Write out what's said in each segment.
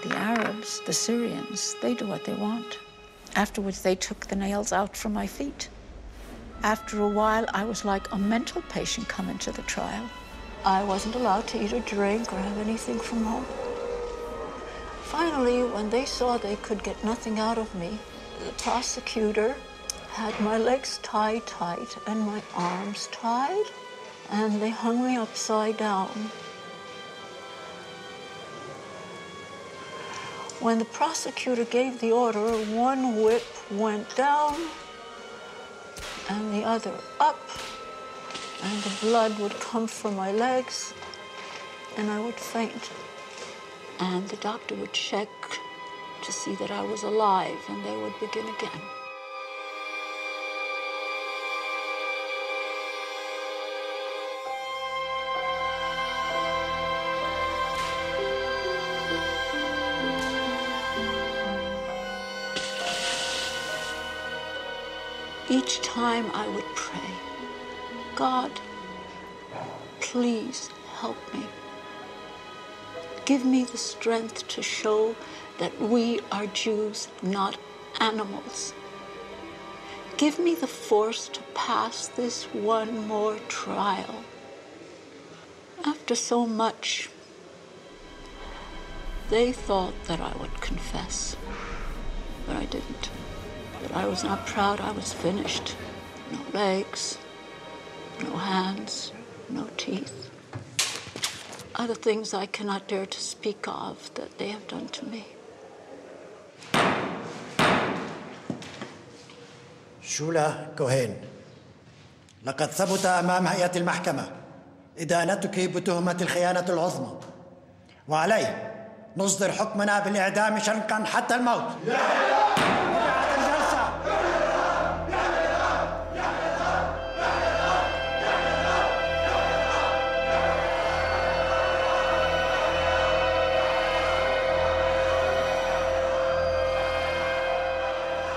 The Arabs, the Syrians, they do what they want. Afterwards, they took the nails out from my feet. After a while, I was like a mental patient coming to the trial. I wasn't allowed to eat or drink or have anything from home. Finally, when they saw they could get nothing out of me, the prosecutor had my legs tied tight and my arms tied, and they hung me upside down. When the prosecutor gave the order, one whip went down and the other up, and the blood would come from my legs, and I would faint. And the doctor would check to see that I was alive, and they would begin again. Each time I would pray, God, please help me. Give me the strength to show that we are Jews, not animals. Give me the force to pass this one more trial. After so much, they thought that I would confess, but I didn't. But I was not proud. I was finished. No legs, no hands, no teeth. Other things I cannot dare to speak of that they have done to me. شولا كوهين، لقد ثبت أمام هيئة المحكمة إدانتك بتهمة الخيانة العظمى، وعليه نصدر حكمنا بالإعدام شنقا حتى الموت.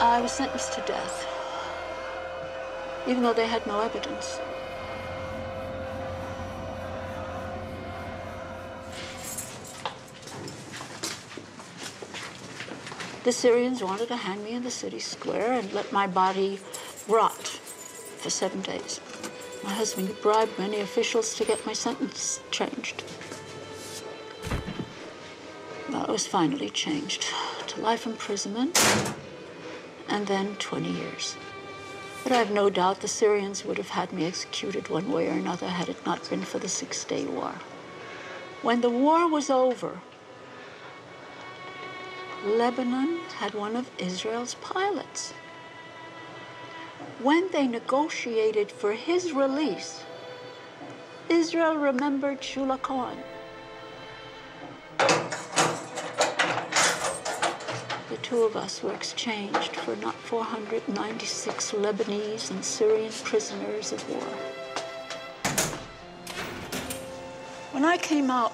I was sentenced to death, even though they had no evidence. The Syrians wanted to hang me in the city square and let my body rot for 7 days. My husband bribed many officials to get my sentence changed. Well, it was finally changed to life imprisonment and then 20 years. But I have no doubt the Syrians would have had me executed one way or another had it not been for the Six-Day War. When the war was over, Lebanon had one of Israel's pilots. When they negotiated for his release, Israel remembered Shula Cohen. The two of us were exchanged for not 496 Lebanese and Syrian prisoners of war. When I came out,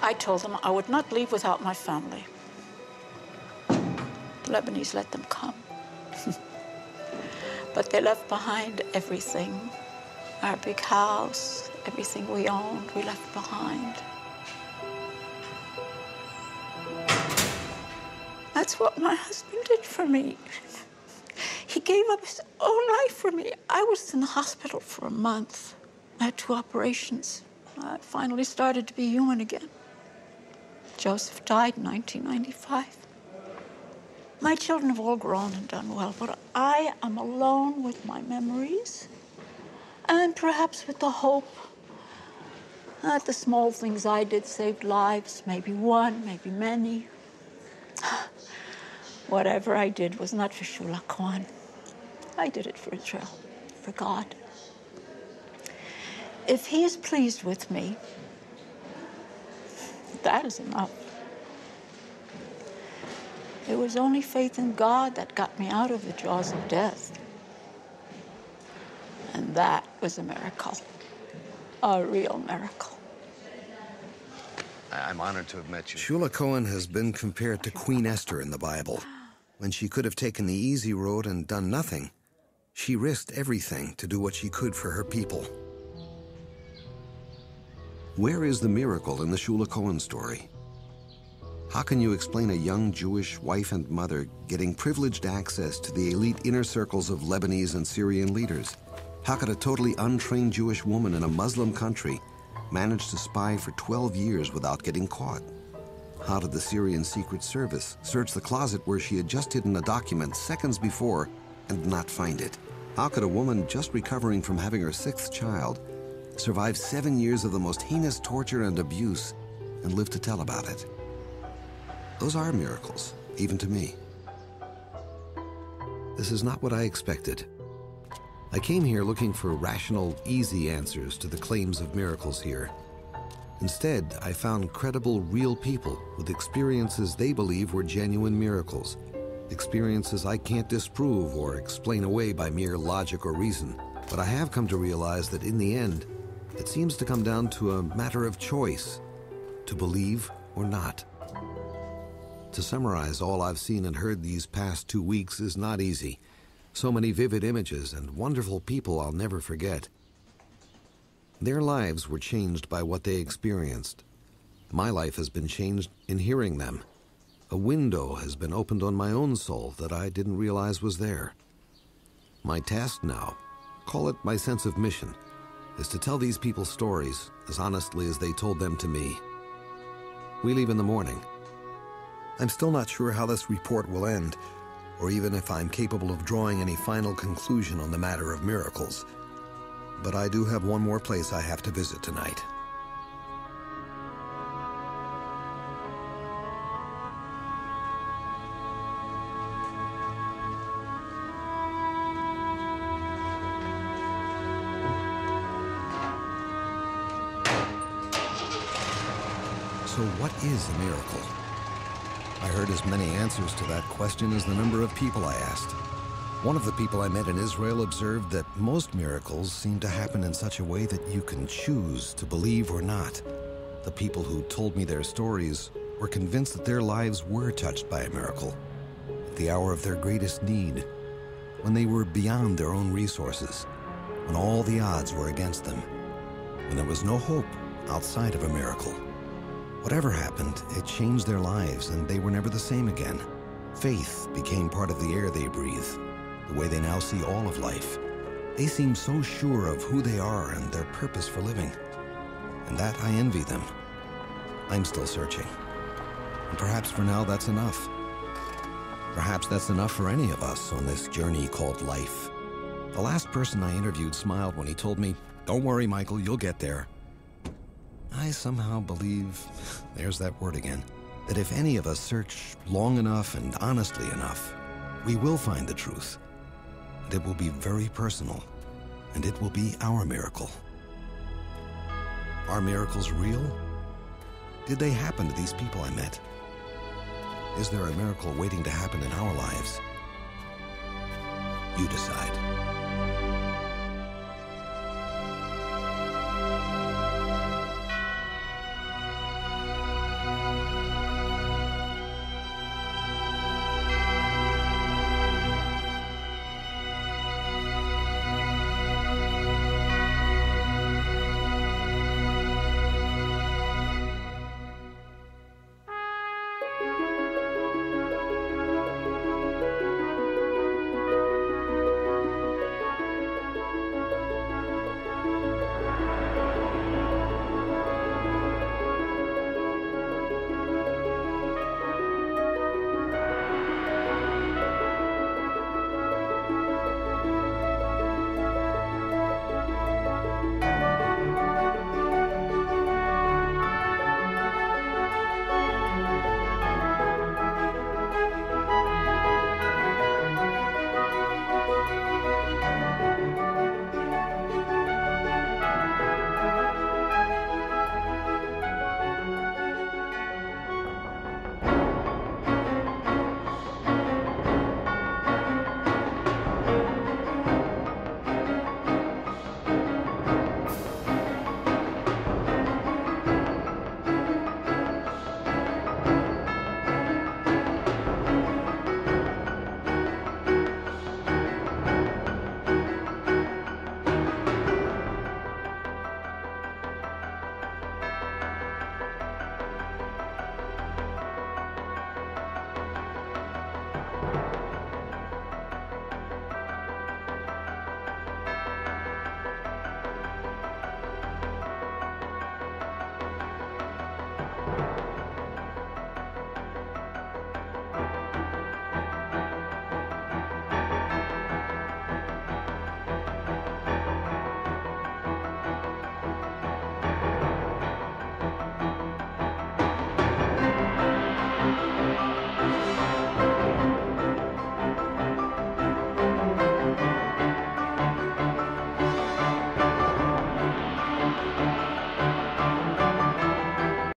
I told them I would not leave without my family. The Lebanese let them come. But they left behind everything. Our big house, everything we owned, we left behind. That's what my husband did for me. He gave up his own life for me. I was in the hospital for a month. I had 2 operations. I finally started to be human again. Joseph died in 1995. My children have all grown and done well, but I am alone with my memories and perhaps with the hope that the small things I did saved lives, maybe one, maybe many. Whatever I did was not for Shula Cohen. I did it for Israel, for God. If he is pleased with me, that is enough. It was only faith in God that got me out of the jaws of death. And that was a miracle, a real miracle. I'm honored to have met you. Shula Cohen has been compared to Queen Esther in the Bible. When she could have taken the easy road and done nothing, she risked everything to do what she could for her people. Where is the miracle in the Shula Cohen story? How can you explain a young Jewish wife and mother getting privileged access to the elite inner circles of Lebanese and Syrian leaders? How could a totally untrained Jewish woman in a Muslim country manage to spy for 12 years without getting caught? How did the Syrian Secret Service search the closet where she had just hidden a document seconds before and not find it? How could a woman just recovering from having her 6th child survive 7 years of the most heinous torture and abuse and live to tell about it? Those are miracles, even to me. This is not what I expected. I came here looking for rational, easy answers to the claims of miracles here. Instead, I found credible, real people with experiences they believe were genuine miracles. Experiences I can't disprove or explain away by mere logic or reason. But I have come to realize that in the end, it seems to come down to a matter of choice, to believe or not. To summarize all I've seen and heard these past 2 weeks is not easy. So many vivid images and wonderful people I'll never forget. Their lives were changed by what they experienced. My life has been changed in hearing them. A window has been opened on my own soul that I didn't realize was there. My task now, call it my sense of mission, is to tell these people's stories as honestly as they told them to me. We leave in the morning. I'm still not sure how this report will end, or even if I'm capable of drawing any final conclusion on the matter of miracles. But I do have one more place I have to visit tonight. So what is a miracle? I heard as many answers to that question as the number of people I asked. One of the people I met in Israel observed that most miracles seem to happen in such a way that you can choose to believe or not. The people who told me their stories were convinced that their lives were touched by a miracle at the hour of their greatest need, when they were beyond their own resources, when all the odds were against them, when there was no hope outside of a miracle. Whatever happened, it changed their lives, and they were never the same again. Faith became part of the air they breathe, the way they now see all of life. They seem so sure of who they are and their purpose for living. And that I envy them. I'm still searching. And perhaps for now that's enough. Perhaps that's enough for any of us on this journey called life. The last person I interviewed smiled when he told me, "Don't worry, Michael, you'll get there." I somehow believe, there's that word again, that if any of us search long enough and honestly enough, we will find the truth. And it will be very personal, and it will be our miracle. Are miracles real? Did they happen to these people I met? Is there a miracle waiting to happen in our lives? You decide.